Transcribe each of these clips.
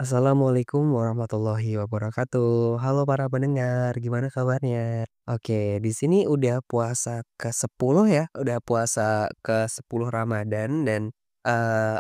Assalamualaikum warahmatullahi wabarakatuh. Halo para pendengar, gimana kabarnya? Oke, di sini udah puasa ke-10 ya, udah puasa ke-10 Ramadan dan,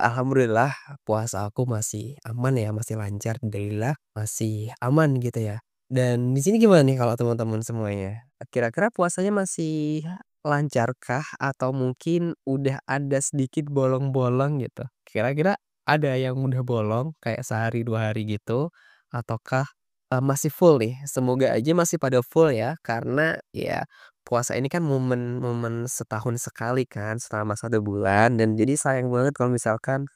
alhamdulillah puasa aku masih aman ya, masih lancar, alhamdulillah masih aman gitu ya. Dan di sini gimana nih kalau teman-teman semuanya? Kira-kira puasanya masih lancarkah atau mungkin udah ada sedikit bolong-bolong gitu? Kira-kira ada yang udah bolong kayak sehari, 2 hari gitu ataukah, masih full nih? Semoga aja masih pada full ya karena ya puasa ini kan momen setahun sekali kan selama 1 bulan dan jadi sayang banget kalau misalkan,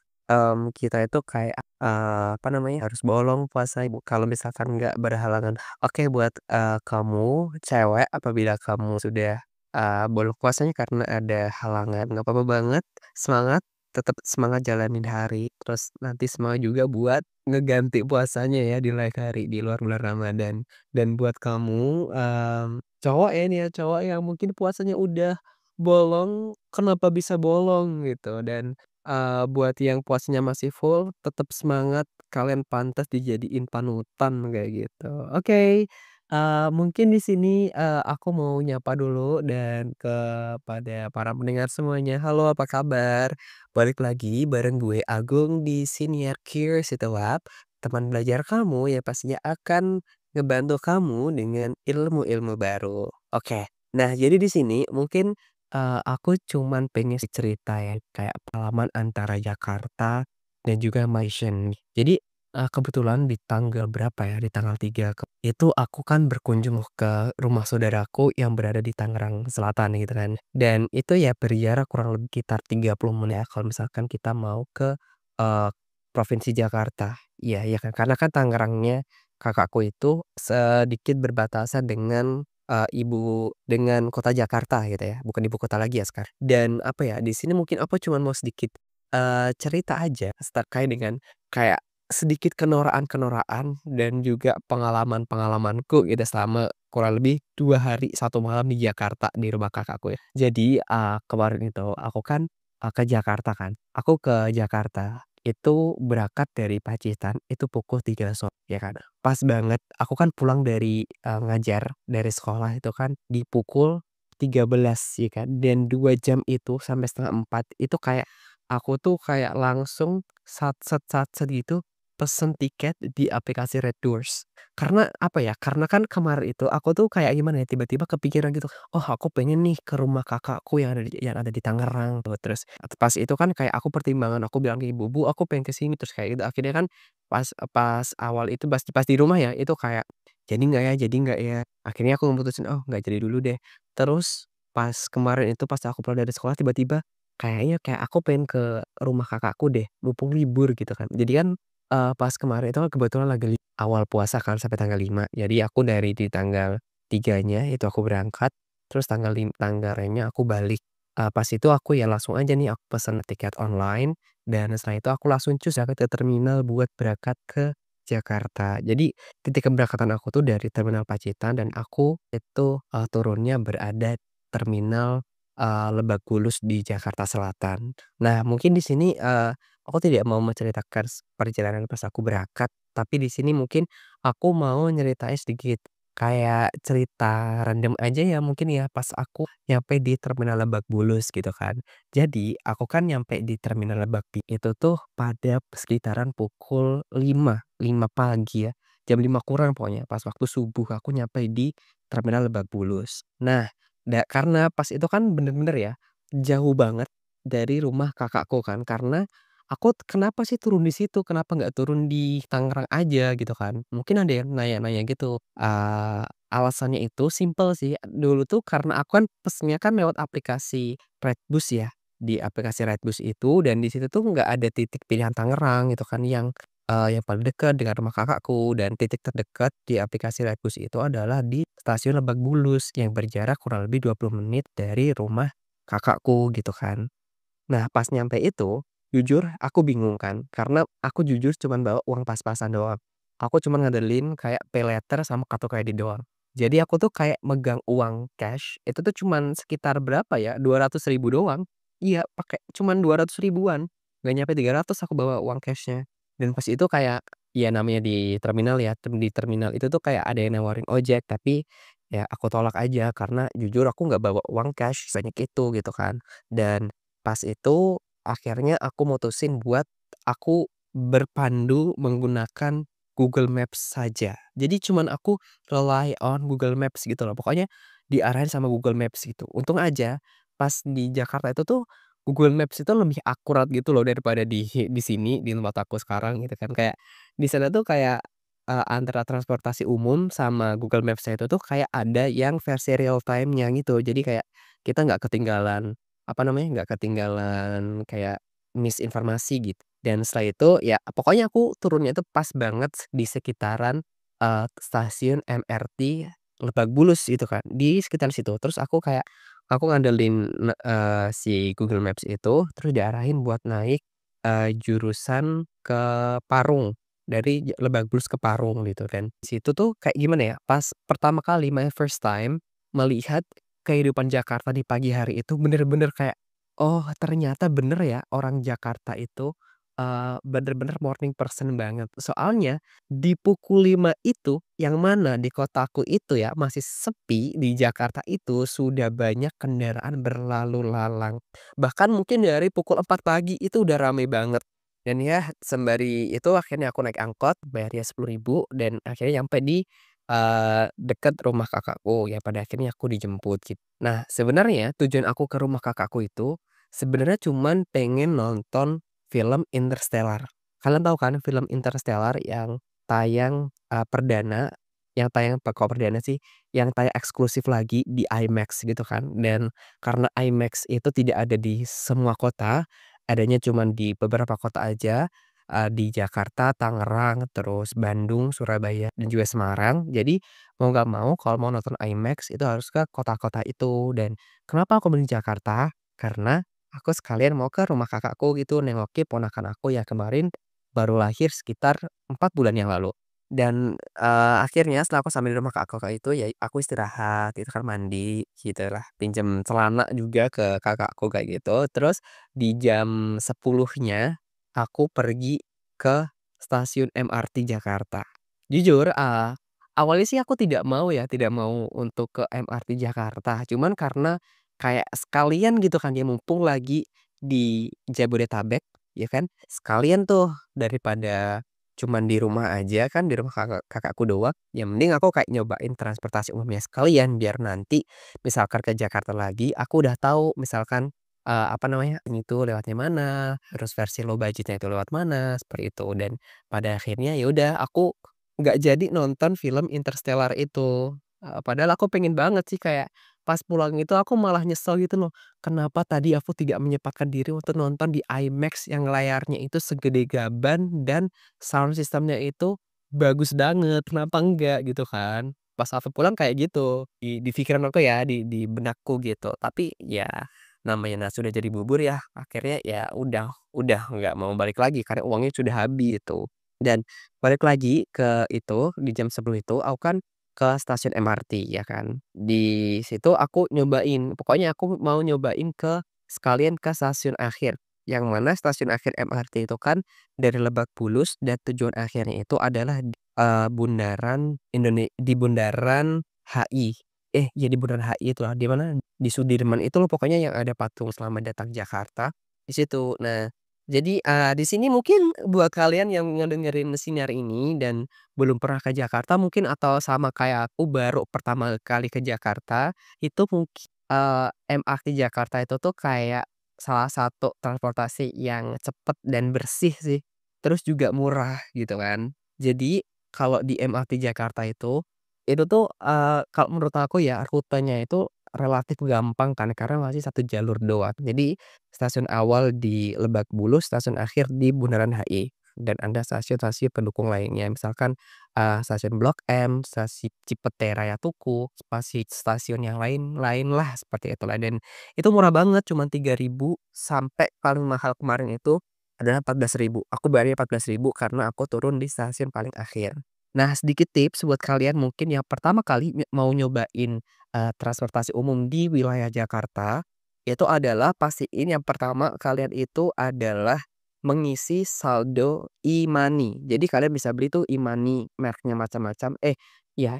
kita itu kayak, apa namanya, harus bolong puasa kalau misalkan nggak berhalangan. Oke buat, kamu cewek apabila kamu sudah, bolong puasanya karena ada halangan, nggak apa-apa banget, semangat. Tetap semangat jalanin hari, terus nanti semangat juga buat ngeganti puasanya ya di lain hari, di luar bulan Ramadan. Dan buat kamu, cowok ya ini ya, cowok yang mungkin puasanya udah bolong, kenapa bisa bolong gitu. Dan, buat yang puasanya masih full, tetap semangat, kalian pantas dijadiin panutan kayak gitu. Oke, mungkin di sini, aku mau nyapa dulu dan kepada para pendengar semuanya, halo apa kabar? Balik lagi bareng gue Agung di Senior Curious itu Lab, teman belajar kamu yang pastinya akan ngebantu kamu dengan ilmu-ilmu baru. Oke, nah jadi di sini mungkin, aku cuman pengen cerita ya, kayak pengalaman antara Jakarta dan juga Malaysia nih. Jadi, kebetulan di tanggal berapa ya, di tanggal 3 itu aku kan berkunjung ke rumah saudaraku yang berada di Tangerang Selatan gitu kan. Dan itu ya berjarak kurang lebih sekitar 30 menit ya kalau misalkan kita mau ke, eee, provinsi Jakarta. Iya kan, karena kan Tangerangnya kakakku itu sedikit berbatasan dengan, dengan kota Jakarta gitu ya, bukan ibu kota lagi ya sekarang. Dan apa ya, di sini mungkin aku cuman mau sedikit, cerita aja terkait dengan kayak sedikit kenorakan-kenorakan dan juga pengalaman-pengalamanku gitu selama kurang lebih 2 hari 1 malam di Jakarta di rumah kakakku ya. Jadi, kemarin itu aku kan, ke Jakarta kan. Aku ke Jakarta itu berangkat dari Pacitan itu pukul 3 sore ya kan. Pas banget aku kan pulang dari, ngajar dari sekolah itu kan di pukul 13 ya kan dan 2 jam itu sampai setengah 4 itu kayak aku tuh kayak langsung sat gitu pesen tiket di aplikasi Red Doors. Karena apa ya, karena kan kemarin itu aku tuh kayak gimana ya, tiba-tiba kepikiran gitu, "Oh aku pengen nih ke rumah kakakku yang ada di Tangerang," tuh. Terus pas itu kan kayak aku pertimbangan, aku bilang ke ibu, "Bu aku pengen ke sini," terus kayak gitu. Akhirnya kan pas pas awal itu pas di rumah ya, itu kayak, "Jadi nggak ya jadi nggak ya?" Akhirnya aku memutusin, "Oh nggak jadi dulu deh." Terus pas kemarin itu pas aku pulang dari sekolah tiba-tiba, kayaknya kayak aku pengen ke rumah kakakku deh, mumpung libur gitu kan. Jadi kan pas kemarin itu kan kebetulan lagi awal puasa kan sampai tanggal 5. Jadi aku dari di tanggal 3-nya itu aku berangkat, terus tanggal 2-nya aku balik. Pas itu aku ya langsung aja nih aku pesen tiket online, dan setelah itu aku langsung cus ya ke terminal buat berangkat ke Jakarta. Jadi titik keberangkatan aku tuh dari terminal Pacitan dan aku itu, turunnya berada terminal, Lebak Bulus di Jakarta Selatan. Nah mungkin di sini, aku tidak mau menceritakan perjalanan pas aku berangkat, tapi di sini mungkin aku mau nyeritain sedikit, kayak cerita random aja ya mungkin ya pas aku nyampe di terminal Lebak Bulus gitu kan. Jadi aku kan nyampe di terminal itu tuh pada sekitaran pukul 5 pagi ya, jam 5 kurang pokoknya pas waktu subuh aku nyampe di terminal Lebak Bulus. Nah, karena pas itu kan bener-bener ya, jauh banget dari rumah kakakku kan karena aku kenapa sih turun di situ, kenapa nggak turun di Tangerang aja gitu kan. Mungkin ada yang nanya-nanya gitu, alasannya itu simpel sih, dulu tuh karena aku kan pesennya kan lewat aplikasi Redbus ya, di aplikasi Redbus itu dan di situ tuh nggak ada titik pilihan Tangerang gitu kan yang paling dekat dengan rumah kakakku dan titik terdekat di aplikasi Redbus itu adalah di stasiun Lebak Bulus yang berjarak kurang lebih 20 menit dari rumah kakakku gitu kan. Nah, pas nyampe itu, jujur aku bingung kan, karena aku jujur cuman bawa uang pas-pasan doang. Aku cuman ngandelin kayak paylater sama kartu kredit doang. Jadi aku tuh kayak megang uang cash, itu tuh cuman sekitar berapa ya, 200 ribu doang. Iya, pakai cuman 200 ribuan, nggak nyampe 300 aku bawa uang cashnya. Dan pas itu kayak, ya namanya di terminal ya, di terminal itu tuh kayak ada yang nawarin ojek, tapi ya aku tolak aja karena jujur aku nggak bawa uang cash sebanyak itu gitu kan. Dan pas itu akhirnya aku mutusin buat aku berpandu menggunakan Google Maps saja. Jadi cuman aku rely on Google Maps gitu loh, pokoknya diarahin sama Google Maps gitu. Untung aja pas di Jakarta itu tuh Google Maps itu lebih akurat gitu loh daripada di sini, di tempat aku sekarang gitu kan. Kayak di sana tuh kayak, antara transportasi umum sama Google Maps-nya itu tuh kayak ada yang versi real time-nya gitu. Jadi kayak kita nggak ketinggalan, apa namanya, nggak ketinggalan kayak misinformasi gitu. Dan setelah itu ya pokoknya aku turunnya itu pas banget di sekitaran, stasiun MRT Lebak Bulus gitu kan, di sekitar situ. Terus aku ngandelin si Google Maps itu, terus diarahin buat naik, jurusan ke Parung, dari Lebak Bulus ke Parung gitu. Dan di situ tuh kayak gimana ya, pas pertama kali my first time melihat kehidupan Jakarta di pagi hari itu bener-bener kayak, "Oh ternyata bener ya orang Jakarta itu, bener-bener morning person banget." Soalnya di pukul 5 itu, yang mana di kotaku itu ya, masih sepi, di Jakarta itu sudah banyak kendaraan berlalu lalang. Bahkan mungkin dari pukul 4 pagi itu udah rame banget. Dan ya sembari itu akhirnya aku naik angkot, bayarnya 10.000 dan akhirnya nyampe di, deket rumah kakakku, ya pada akhirnya aku dijemput gitu. Nah sebenarnya tujuan aku ke rumah kakakku itu, sebenarnya cuman pengen nonton film Interstellar. Kalian tahu kan film Interstellar yang tayang, perdana, yang tayang kok perdana sih, yang tayang eksklusif lagi di IMAX gitu kan. Dan karena IMAX itu tidak ada di semua kota, adanya cuman di beberapa kota aja, di Jakarta, Tangerang, terus Bandung, Surabaya, dan juga Semarang. Jadi mau nggak mau kalau mau nonton IMAX itu harus ke kota-kota itu. Dan kenapa aku milih Jakarta? Karena aku sekalian mau ke rumah kakakku gitu, nengokin ponakan aku yang kemarin baru lahir sekitar 4 bulan yang lalu. Dan, akhirnya setelah aku sampai di rumah kakak itu ya aku istirahat gitu kan, mandi gitulah, pinjam celana juga ke kakakku kayak gitu. Terus di jam 10.00-nya aku pergi ke stasiun MRT Jakarta. Jujur, awalnya sih aku tidak mau ya, tidak mau untuk ke MRT Jakarta, cuman karena kayak sekalian gitu kan ya, mumpung lagi di Jabodetabek, ya kan, sekalian tuh daripada cuman di rumah aja kan, di rumah kakakku doang, ya mending aku kayak nyobain transportasi umumnya sekalian, biar nanti misalkan ke Jakarta lagi, aku udah tahu misalkan, apa namanya, ini tuh lewatnya mana, terus versi low budget-nya itu lewat mana, seperti itu. Dan pada akhirnya ya udah aku nggak jadi nonton film Interstellar itu, padahal aku pengen banget sih kayak pas pulang itu aku malah nyesel gitu loh. Kenapa tadi aku tidak menyempatkan diri untuk nonton di IMAX yang layarnya itu segede gaban dan sound system-nya itu bagus banget, kenapa enggak gitu kan. Pas aku pulang kayak gitu, di pikiran aku ya, di benakku gitu. Tapi ya namanya nasi udah jadi bubur ya, akhirnya ya udah nggak mau balik lagi karena uangnya sudah habis itu. Dan balik lagi ke itu, di jam 10 itu aku kan ke stasiun MRT ya kan. Di situ aku nyobain, pokoknya aku mau nyobain sekalian ke stasiun akhir. Yang mana stasiun akhir MRT itu kan dari Lebak Bulus dan tujuan akhirnya itu adalah, di Bundaran HI. Ya di Bundaran HI itulah, di mana, di Sudirman itu loh pokoknya yang ada patung Selamat Datang Jakarta, di situ. Nah, jadi, di sini mungkin buat kalian yang ngedengerin sinar ini dan belum pernah ke Jakarta mungkin atau sama kayak aku baru pertama kali ke Jakarta, itu mungkin, MRT Jakarta itu tuh kayak salah satu transportasi yang cepet dan bersih sih, terus juga murah gitu kan. Jadi kalau di MRT Jakarta itu tuh, kalau menurut aku ya rutenya itu relatif gampang kan karena masih satu jalur doang. Jadi stasiun awal di Lebak Bulus, stasiun akhir di Bundaran HI, dan ada stasiun-stasiun pendukung lainnya. Misalkan, stasiun Blok M, stasiun Cipete Raya Tugu, stasiun yang lain lah seperti itulah. Dan itu murah banget cuman 3.000 sampai paling mahal kemarin itu adalah 14.000. Aku bayarnya 14.000 karena aku turun di stasiun paling akhir. Nah sedikit tips buat kalian mungkin yang pertama kali mau nyobain, transportasi umum di wilayah Jakarta, itu adalah pastiin yang pertama kalian itu adalah mengisi saldo e-money. Jadi kalian bisa beli tuh e-money mereknya macam-macam, ya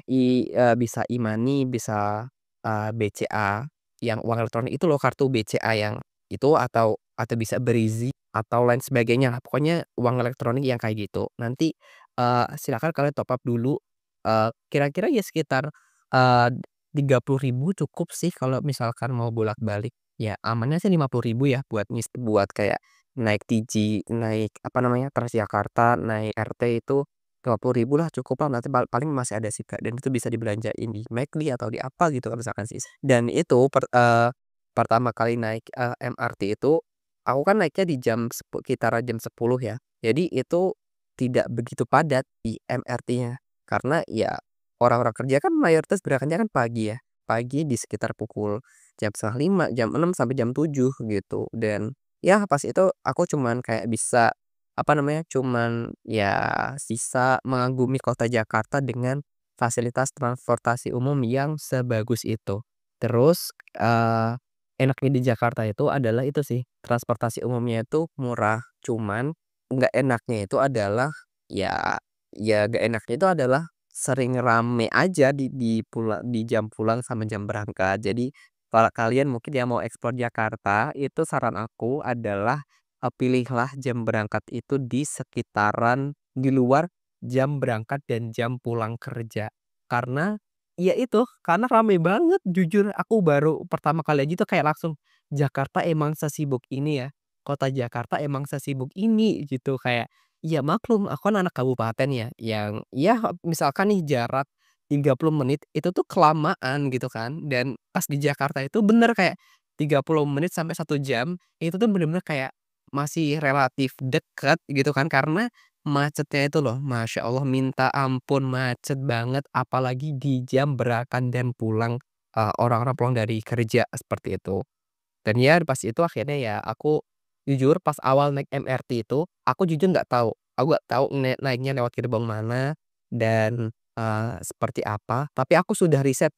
bisa e-money, bisa, BCA yang uang elektronik itu loh, kartu BCA yang itu atau bisa Breezy atau lain sebagainya lah, pokoknya uang elektronik yang kayak gitu. Nanti, silakan kalian top up dulu, kira-kira ya sekitar, eee, 30.000 cukup sih kalau misalkan mau bolak-balik. Ya amannya sih 50.000 ya buat kayak naik TJ, naik apa namanya, Transjakarta, naik RT itu 50.000 lah cukup lah, nanti paling masih ada sisa dan itu bisa dibelanjain di McD atau di apa gitu kan misalkan sih. Dan itu pertama kali naik, MRT itu, aku kan naiknya di sekitaran jam 10 ya. Jadi itu tidak begitu padat di MRT-nya, karena ya orang-orang kerja kan mayoritas berangkatnya kan pagi ya, pagi di sekitar pukul jam 05.30, jam 6 sampai jam 7 gitu. Dan ya pas itu aku cuman kayak bisa, apa namanya, cuman ya sisa mengagumi kota Jakarta dengan fasilitas transportasi umum yang sebagus itu. Terus, enaknya di Jakarta itu adalah itu sih, transportasi umumnya itu murah, cuman nggak enaknya itu adalah nggak enaknya itu adalah sering rame aja di jam pulang sama jam berangkat. Jadi kalau kalian mungkin yang mau eksplor Jakarta, itu saran aku adalah, pilihlah jam berangkat itu di luar jam berangkat dan jam pulang kerja. Karena, ya itu, karena rame banget jujur aku baru pertama kali aja tuh kayak langsung, Jakarta emang sesibuk ini ya, kota Jakarta emang sesibuk ini gitu. Kayak, ya maklum aku kan anak kabupaten ya, yang ya misalkan nih jarak 30 menit itu tuh kelamaan gitu kan, dan pas di Jakarta itu bener kayak 30 menit sampai 1 jam, itu tuh bener-bener kayak masih relatif deket gitu kan, karena macetnya itu loh, Masya Allah minta ampun macet banget, apalagi di jam berangkat dan pulang, orang-orang pulang dari kerja, seperti itu. Dan ya pas itu akhirnya ya aku jujur pas awal naik MRT itu, aku nggak tahu naiknya lewat gerbong mana dan, seperti apa, tapi aku sudah riset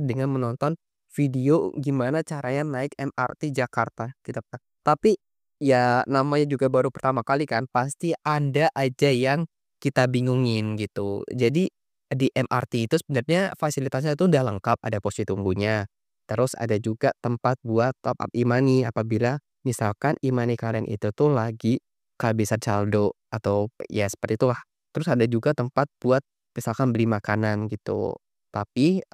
dengan menonton video gimana caranya naik MRT Jakarta gitu kan. Tapi ya namanya juga baru pertama kali kan, pasti ada aja yang kita bingungin gitu. Jadi di MRT itu sebenarnya fasilitasnya itu udah lengkap, ada posisi tunggunya. Terus ada juga tempat buat top up e-money apabila misalkan e-money kalian itu tuh lagi kehabisan saldo atau ya seperti itulah. Terus ada juga tempat buat misalkan beli makanan gitu. Tapi,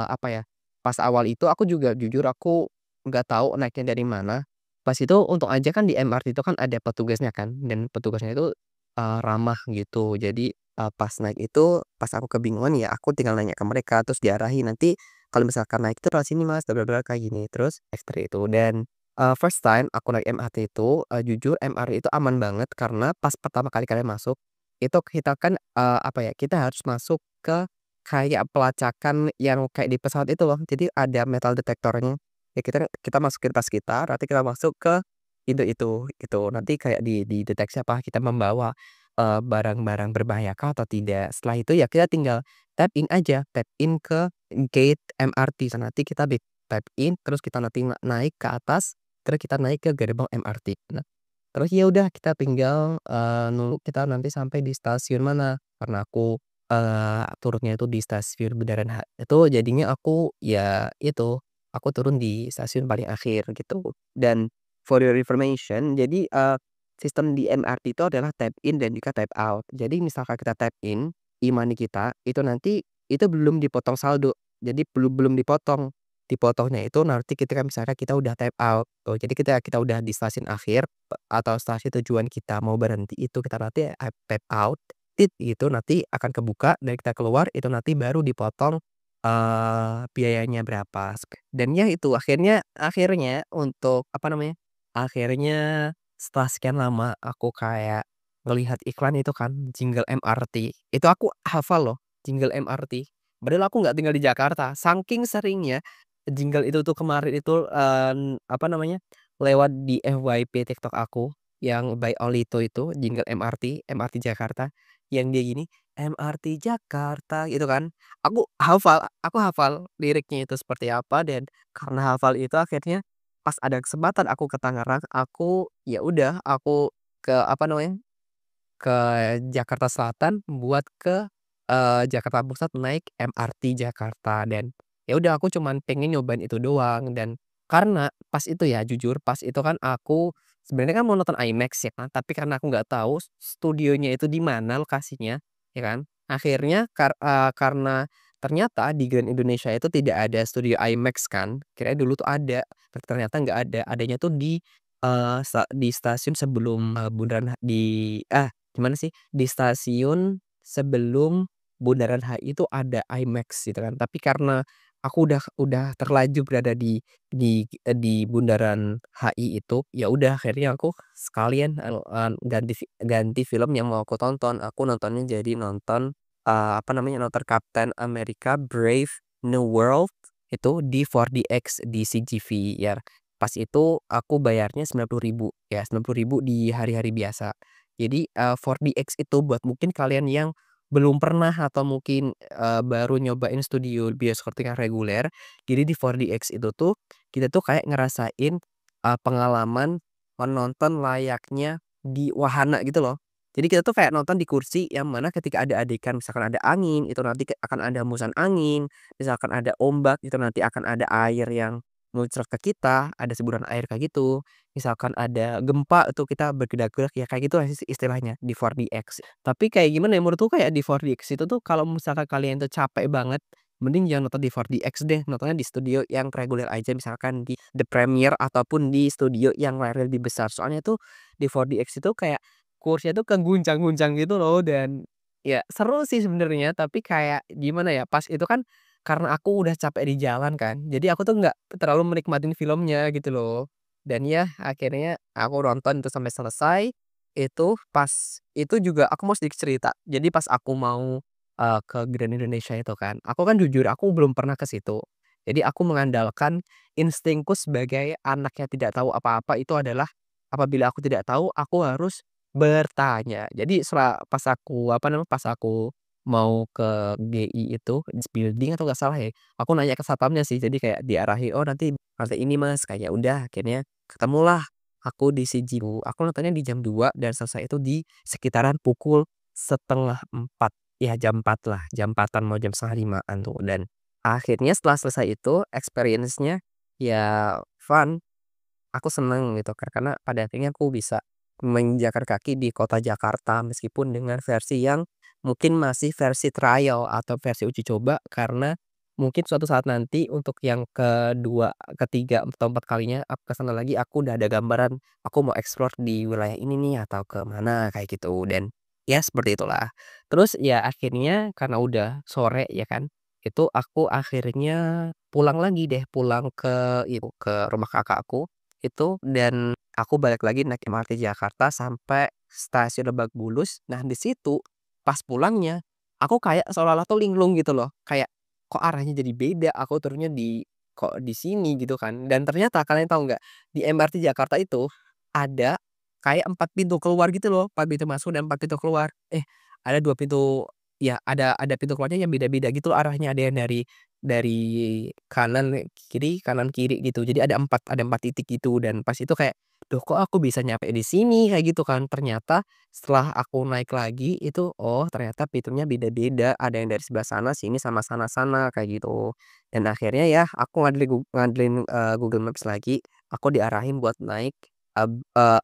apa ya, pas awal itu aku juga jujur aku nggak tahu naiknya dari mana. Pas itu untung aja kan di MRT itu kan ada petugasnya kan, dan petugasnya itu, ramah gitu. Jadi, pas naik itu, pas aku kebingungan ya aku tinggal nanya ke mereka, terus diarahin, "Nanti kalau misalkan naik itu lewat sini Mas, bla bla bla," kayak gini. Terus seperti itu dan, first time aku naik MRT itu, jujur MRT itu aman banget karena pas pertama kali kalian masuk, itu kita kan, apa ya, kita harus masuk ke kayak pelacakan yang kayak di pesawat itu loh. Jadi ada metal detektornya. Ya kita masukin tas kita, nanti kita masuk ke pintu itu, gitu. Nanti kayak dideteksi apa kita membawa, barang-barang berbahayakah atau tidak. Setelah itu ya kita tinggal tap in aja, tap in ke gate MRT. Nanti kita tap in, terus kita nanti naik ke atas, terus kita naik ke gerbong MRT. Nah, terus ya udah kita tinggal, nunggu kita nanti sampai di stasiun mana. Karena aku, turunnya itu di stasiun Bundaran itu jadinya aku ya itu, aku turun di stasiun paling akhir gitu. Dan for your information, jadi, sistem di MRT itu adalah tap in dan juga tap out. Jadi misalkan kita tap in, e-money kita, itu nanti itu belum dipotong saldo. Jadi belum belum dipotong. Dipotongnya itu nanti ketika misalnya kita udah tap out tuh. Jadi kita udah di stasiun akhir atau stasiun tujuan kita mau berhenti itu kita nanti, tap out, itu nanti akan kebuka dan kita keluar itu nanti baru dipotong, biayanya berapa. Dan ya itu akhirnya untuk apa namanya, akhirnya setelah sekian lama aku kayak ngelihat iklan itu kan jingle MRT, itu aku hafal loh jingle MRT. Padahal aku nggak tinggal di Jakarta, saking seringnya jingle itu tuh kemarin itu, apa namanya, lewat di FYP TikTok aku yang by Olito itu jingle MRT Jakarta yang dia gini, "MRT Jakarta," gitu kan. Aku hafal liriknya itu seperti apa dan karena hafal itu akhirnya pas ada kesempatan aku ke Tangerang, aku ya udah aku ke apa namanya, ke Jakarta Selatan buat ke, Jakarta Pusat naik MRT Jakarta dan ya udah aku cuman pengen nyobain itu doang dan karena pas itu ya jujur pas itu kan aku sebenarnya kan mau nonton IMAX ya kan, tapi karena aku nggak tahu studionya itu di mana lokasinya, ya kan. Akhirnya karena ternyata di Grand Indonesia itu tidak ada studio IMAX kan, kirain dulu tuh ada, ternyata nggak ada, adanya tuh di, di stasiun sebelum, bundaran gimana sih, di stasiun sebelum Bundaran HI itu ada IMAX gitu kan, tapi karena aku udah terlanjur berada di Bundaran HI itu, ya udah akhirnya aku sekalian, ganti film yang mau aku tonton. Aku nontonnya jadi nonton, apa namanya, nonton Captain America Brave New World itu di 4DX di CGV ya. Pas itu aku bayarnya 90.000 ya, 90.000 di hari-hari biasa. Jadi, 4DX itu buat mungkin kalian yang belum pernah atau mungkin, baru nyobain studio bioskop yang reguler, jadi di 4DX itu tuh, kita tuh kayak ngerasain, pengalaman menonton layaknya di wahana gitu loh. Jadi kita tuh kayak nonton di kursi yang mana ketika ada adegan misalkan ada angin, itu nanti akan ada hembusan angin, misalkan ada ombak, itu nanti akan ada air yang muncrat ke kita, ada semburan air kayak gitu. Misalkan ada gempa tuh kita bergerak-gerak ya kayak gitu lah istilahnya di 4DX. Tapi kayak gimana ya, menurutku kayak di 4DX itu tuh kalau misalkan kalian tuh capek banget, mending jangan nonton di 4DX deh, nontonnya di studio yang reguler aja misalkan di The Premiere ataupun di studio yang layarnya lebih besar. Soalnya tuh di 4DX itu kayak kursinya tuh keguncang-guncang gitu loh dan ya seru sih sebenarnya, tapi kayak gimana ya, pas itu kan karena aku udah capek di jalan kan, jadi aku tuh nggak terlalu menikmatin filmnya gitu loh. Dan ya akhirnya aku nonton itu sampai selesai, itu pas itu juga aku mau sedikit cerita. Jadi pas aku mau, ke Grand Indonesia itu kan, aku kan jujur aku belum pernah ke situ. Jadi aku mengandalkan instingku sebagai anak yang tidak tahu apa-apa itu adalah apabila aku tidak tahu, aku harus bertanya. Jadi pas aku apa namanya, pas aku mau ke GI itu, building atau nggak salah ya, aku nanya ke satpamnya sih. Jadi kayak diarahi, "Oh nanti lantai ini Mas." Kayak ya udah akhirnya ketemulah aku di Shijuku. Aku nontonnya di jam 2 dan selesai itu di sekitaran pukul 3:30, ya jam 4 lah, jam 4-an mau jam 4:30-an tuh. Dan akhirnya setelah selesai itu experience-nya ya fun. Aku seneng gitu Kak, karena pada akhirnya aku bisa menginjakkan kaki di kota Jakarta meskipun dengan versi yang mungkin masih versi trial atau versi uji coba karena mungkin suatu saat nanti untuk yang kedua, ketiga, atau 4 kalinya aku ke sana lagi aku udah ada gambaran aku mau explore di wilayah ini nih atau ke mana kayak gitu dan ya seperti itulah. Terus ya akhirnya karena udah sore ya kan, itu aku akhirnya pulang lagi deh, pulang ke rumah kakakku itu dan aku balik lagi naik MRT Jakarta sampai stasiun Lebak Bulus. Nah, di situ pas pulangnya aku kayak seolah-olah tuh linglung gitu loh. Kayak kok arahnya jadi beda, aku turunnya kok di sini gitu kan. Dan ternyata kalian tahu nggak, di MRT Jakarta itu ada kayak 4 pintu keluar gitu loh, 4 pintu masuk dan 4 pintu keluar. Ada 2 pintu ya ada pintu keluarnya yang beda-beda gitu loh arahnya. Ada yang dari kanan kiri gitu. Jadi ada empat titik gitu dan pas itu kayak, "Loh kok aku bisa nyampe di sini?" Kayak gitu kan. Ternyata setelah aku naik lagi itu, oh ternyata pintunya beda-beda, ada yang dari sebelah sana, sini, sama sana, kayak gitu. Dan akhirnya ya aku ngandelin, Google Maps lagi, aku diarahin buat naik,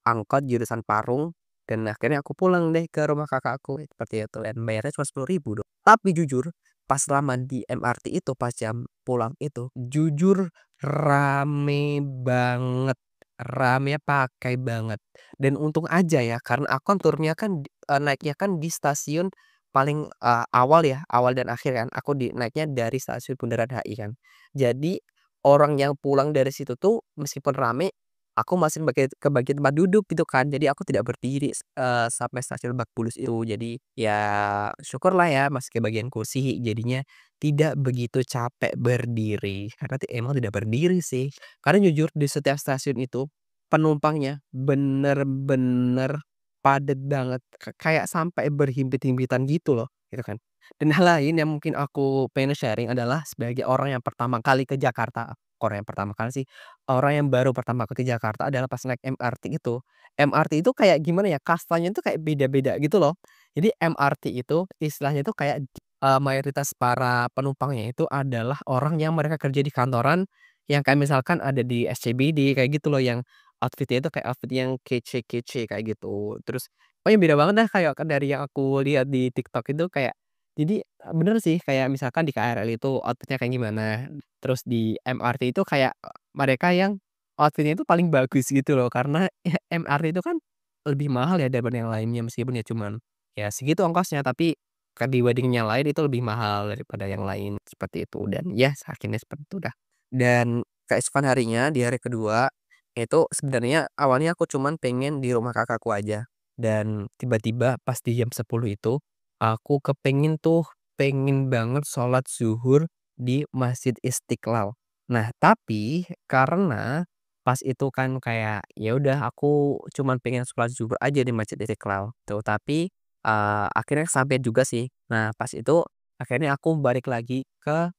angkot jurusan Parung dan akhirnya aku pulang deh ke rumah kakakku, seperti itu dan bayarnya cuma 10.000 dong. Tapi jujur pas lama di MRT itu, pas jam pulang itu, jujur rame banget, rame pakai banget. Dan untung aja ya, karena aku kan turunnya kan naiknya kan di stasiun paling, awal ya, awal dan akhir kan, aku naiknya dari stasiun Bundaran HI kan. Jadi, orang yang pulang dari situ tuh meskipun rame, aku masih kebagian tempat duduk gitu kan, jadi aku tidak berdiri sampai stasiun Lebak Bulus itu. Jadi, ya syukurlah ya masih kebagian kursi, jadinya tidak begitu capek berdiri, karena emang tidak berdiri sih. Karena jujur di setiap stasiun itu, penumpangnya bener-bener padet banget, kayak sampai berhimpit-himpitan gitu loh, gitu kan. Dan hal lain yang mungkin aku pengen sharing adalah sebagai orang yang pertama kali ke Jakarta. orang yang pertama kali sih, orang yang baru pertama ke Jakarta adalah pas naik MRT itu. MRT itu kayak gimana ya, kastanya itu kayak beda-beda gitu loh. Jadi MRT itu istilahnya itu kayak, mayoritas para penumpangnya itu adalah orang yang mereka kerja di kantoran, yang kayak misalkan ada di SCBD kayak gitu loh, yang outfit-nya itu kayak outfit yang kece-kece kayak gitu. Terus pokoknya beda banget dah kayak dari yang aku lihat di TikTok itu kayak jadi, bener sih kayak misalkan di KRL itu outfit-nya kayak gimana, terus di MRT itu kayak, mereka yang outfit-nya itu paling bagus gitu loh karena ya MRT itu kan lebih mahal ya daripada yang lainnya meskipun ya cuman, ya segitu ongkosnya tapi dibandingin yang lain itu lebih mahal daripada yang lain, seperti itu dan ya akhirnya seperti itu dah. Dan keesokan harinya di hari kedua, itu sebenarnya awalnya aku cuman pengen di rumah kakakku aja, dan tiba-tiba pas di jam 10 itu, aku kepengen tuh, pengen banget sholat zuhur di Masjid Istiqlal. Nah tapi karena pas itu kan kayak, ya udah aku cuman pengen sholat zuhur aja di Masjid Istiqlal tuh, tapi akhirnya sampai juga sih. Nah, pas itu akhirnya aku balik lagi ke,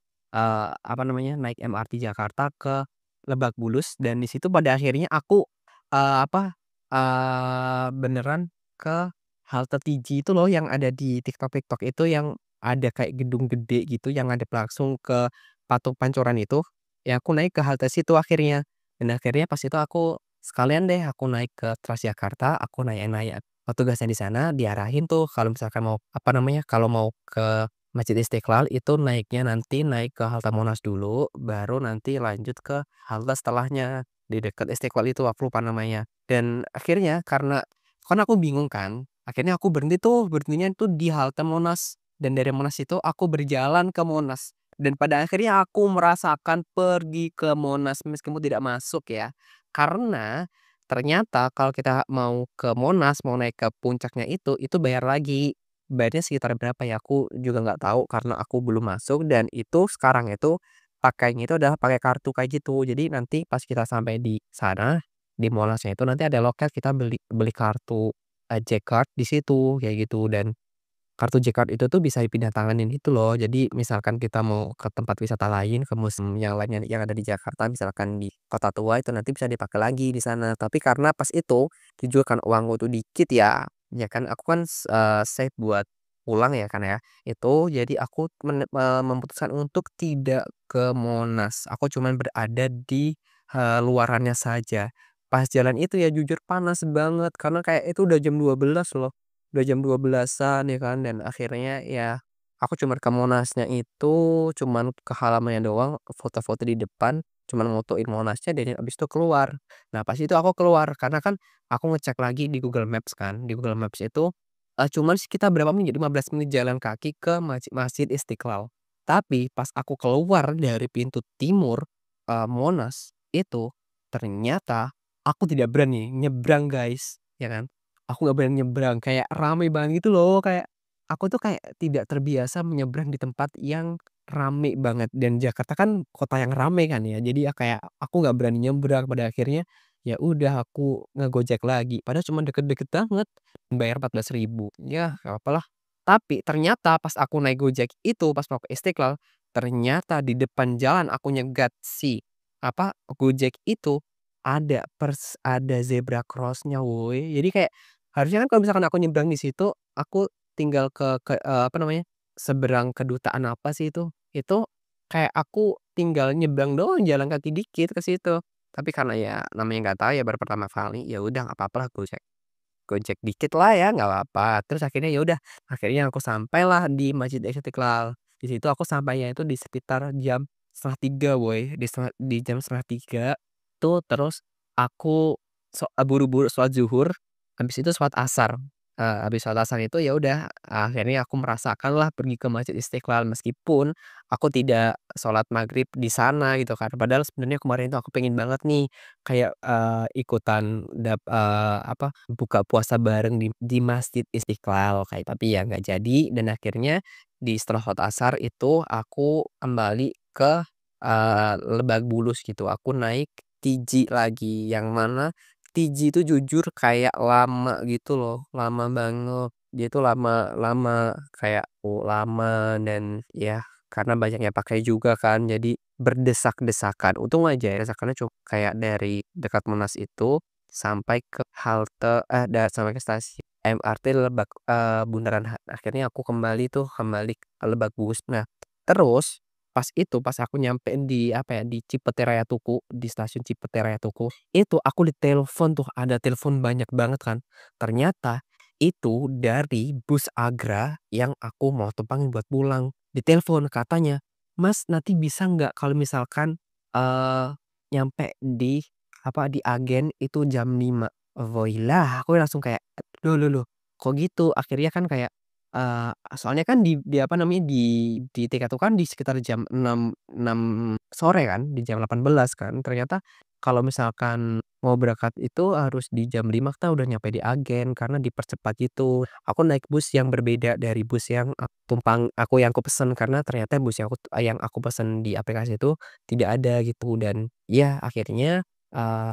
apa namanya, naik MRT Jakarta ke Lebak Bulus dan di situ pada akhirnya aku, apa, beneran ke halte TJ itu loh yang ada di TikTok-TikTok itu yang ada kayak gedung gede gitu yang ngadep langsung ke Patung Pancoran itu, ya aku naik ke halte situ akhirnya. Dan akhirnya pas itu aku sekalian deh aku naik ke Transjakarta, aku nanya-nanya petugasnya di sana diarahin tuh kalau misalkan mau, apa namanya, kalau mau ke Masjid Istiqlal itu naiknya nanti naik ke halte Monas dulu, baru nanti lanjut ke halte setelahnya, di dekat Istiqlal itu aku lupa namanya. Dan akhirnya kan aku bingung kan, akhirnya aku berhenti tuh, berhentinya itu di halte Monas, dan dari Monas itu aku berjalan ke Monas. Dan pada akhirnya aku merasakan pergi ke Monas meskipun tidak masuk ya. Karena ternyata kalau kita mau ke Monas, mau naik ke puncaknya itu bayar lagi. Bayarnya sekitar berapa ya, aku juga nggak tahu karena aku belum masuk dan itu sekarang itu pakainya itu adalah pakai kartu kayak gitu. Jadi nanti pas kita sampai di sana, di Monasnya itu nanti ada loket kita beli beli kartu, J-Card di situ, kayak gitu. Dan kartu J-Card itu tuh bisa dipindah tanganin itu loh. Jadi misalkan kita mau ke tempat wisata lain, ke museum yang lainnya yang ada di Jakarta, misalkan di Kota Tua itu nanti bisa dipakai lagi di sana. Tapi karena pas itu, jujur kan uangku tuh dikit ya, ya kan aku kan save buat pulang ya kan ya. Itu jadi aku memutuskan untuk tidak ke Monas. Aku cuman berada di, luarannya saja. Pas jalan itu ya jujur panas banget karena kayak itu udah jam 12 loh. Udah jam 12-an ya kan dan akhirnya ya, aku cuman ke Monasnya itu, cuman ke halamannya doang, foto-foto di depan, cuman motoin Monasnya dan abis itu keluar. Nah pas itu aku keluar karena kan aku ngecek lagi di Google Maps kan, di Google Maps itu, cuman sekitar berapa menit, 15 menit jalan kaki ke Masjid Istiqlal. Tapi pas aku keluar dari pintu timur, Monas, itu ternyata aku tidak berani nyebrang guys, ya kan. Aku nggak berani nyebrang, kayak rame banget gitu loh, kayak aku tuh kayak tidak terbiasa menyeberang di tempat yang rame banget dan Jakarta kan kota yang rame kan ya, jadi ya kayak aku nggak berani nyebrang, pada akhirnya ya udah aku ngegojek lagi, padahal cuma deket-deket banget, bayar 14.000 ya nggak apa-apalah. Tapi ternyata pas aku naik Gojek itu, pas mau ke Istiqlal, ternyata di depan jalan aku nyegat si, apa, Gojek itu ada zebra cross-nya woi. Jadi kayak harusnya kan kalau misalkan aku nyebrang di situ, aku tinggal apa namanya, seberang kedutaan apa sih itu kayak aku tinggal nyebrang doang, jalan kaki dikit ke situ. Tapi karena ya namanya nggak tahu ya baru pertama kali, ya udah nggak apa-apa lah Gojek Gojek dikit lah ya, nggak apa-apa. Terus akhirnya ya udah, akhirnya aku sampailah di Masjid Istiqlal. Di situ aku sampainya itu di sekitar jam 2:30 woi, di jam 2:30 tuh terus aku buru-buru sholat zuhur, habis itu sholat asar. Habis sholat asar itu ya udah, akhirnya aku merasakanlah pergi ke Masjid Istiqlal meskipun aku tidak sholat maghrib di sana gitu kan. Padahal sebenarnya kemarin itu aku pengen banget nih kayak, ikutan apa, buka puasa bareng di Masjid Istiqlal kayak tapi ya nggak jadi dan akhirnya di setelah sholat asar itu aku kembali ke, Lebak Bulus gitu. Aku naik TJ lagi, yang mana TJ itu jujur kayak lama gitu loh, lama banget. Dia tuh lama lama kayak, lama dan ya karena banyak yang pakai juga kan, jadi berdesak-desakan. Untung aja ya desakannya cuma kayak dari dekat Monas itu sampai ke halte sampai ke stasiun MRT Lebak, bundaran akhirnya aku kembali ke Lebak Bulus. Nah, terus pas aku nyampe di apa ya, di Cipete Raya Tugu, di stasiun Cipete Raya Tugu, itu aku ditelepon tuh, ada telepon banyak banget kan. Ternyata itu dari bus Agra yang aku mau tumpangin buat pulang. Ditelepon katanya, "Mas nanti bisa nggak kalau misalkan, eee, nyampe di apa, di Agen itu jam 5." Woilah aku langsung kayak, "Loh, kok gitu?" Akhirnya kan kayak, soalnya kan di apa namanya, di tiket itu kan di sekitar jam 6 sore kan, di jam 18 kan. Ternyata kalau misalkan mau berangkat itu harus di jam 5 kita udah nyampe di Agen karena dipercepat gitu. Aku naik bus yang berbeda dari bus yang aku pesen karena ternyata bus yang aku pesen di aplikasi itu tidak ada gitu dan ya akhirnya,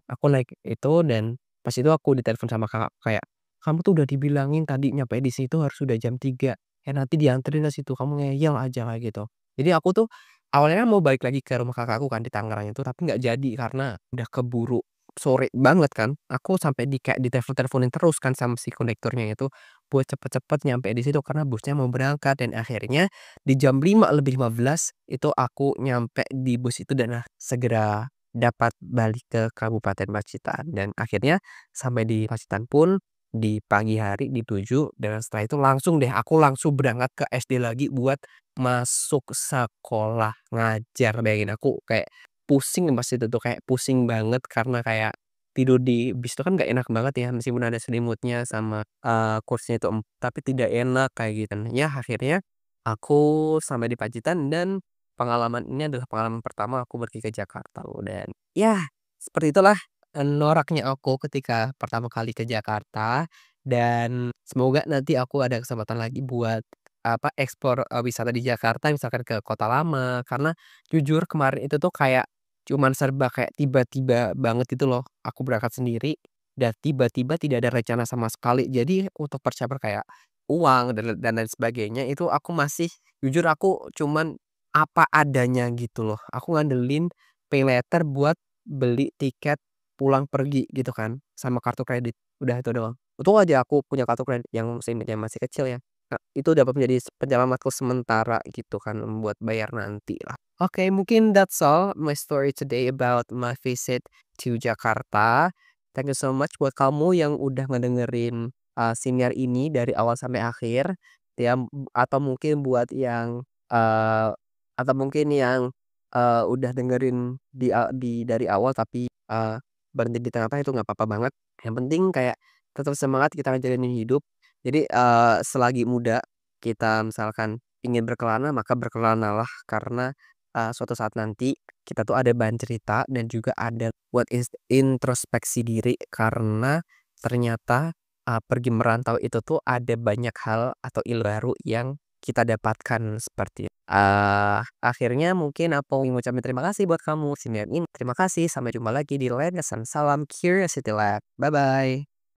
aku naik itu dan pas itu aku ditelepon sama kakak kayak, "Kamu tuh udah dibilangin tadi nyampe di situ harus sudah jam 3, nanti dianterin ke situ, kamu ngeyel aja," kayak gitu. Jadi aku tuh awalnya kan mau balik lagi ke rumah kakakku kan di Tangerang itu, tapi nggak jadi karena udah keburu sore banget kan. Aku sampai kayak ditelepon-teleponin terus kan sama si kondekturnya itu, buat cepet-cepet nyampe di situ karena busnya mau berangkat dan akhirnya di jam 5 lebih 15 itu aku nyampe di bus itu dan, segera dapat balik ke Kabupaten Pacitan dan akhirnya sampai di Pacitan pun di pagi hari di 7 dan setelah itu aku langsung berangkat ke SD lagi buat masuk sekolah ngajar. Bayangin aku kayak pusing pas itu tuh, kayak pusing banget karena kayak tidur di bis itu kan nggak enak banget ya, meskipun ada selimutnya sama, kursinya itu tapi tidak enak kayak gitu. Ya akhirnya aku sampai di Pacitan dan pengalaman ini adalah pengalaman pertama aku pergi ke Jakarta loh dan ya seperti itulah, noraknya aku ketika pertama kali ke Jakarta dan semoga nanti aku ada kesempatan lagi buat apa, eksplor, wisata di Jakarta misalkan ke Kota Lama karena jujur kemarin itu tuh kayak cuman serba kayak tiba-tiba banget gitu loh, aku berangkat sendiri dan tiba-tiba tidak ada rencana sama sekali. Jadi untuk persiapan kayak uang dan lain sebagainya itu aku masih jujur aku cuman apa adanya gitu loh. Aku ngandelin paylater buat beli tiket pulang pergi gitu kan, sama kartu kredit, udah itu doang. Untung aja aku punya kartu kredit yang masih kecil ya. Itu dapat menjadi penyelamatku sementara gitu kan, buat bayar nanti lah. Oke, mungkin that's all my story today about my visit to Jakarta. Thank you so much buat kamu yang udah ngedengerin, siniar ini dari awal sampai akhir, ya, atau mungkin buat yang, atau mungkin yang, udah dengerin dari awal tapi, berhenti di tengah-tengah itu nggak apa-apa banget. Yang penting kayak tetap semangat kita ngejalanin hidup. Jadi, selagi muda kita misalkan ingin berkelana, maka berkelanalah karena, suatu saat nanti kita tuh ada bahan cerita dan juga ada buat introspeksi diri karena ternyata, pergi merantau itu tuh ada banyak hal atau ilmu baru yang kita dapatkan seperti akhirnya mungkin aku ingin ngucapin terima kasih buat kamu, terima kasih, sampai jumpa lagi di lain kesempatan. Salam Curiosity Lab, bye-bye.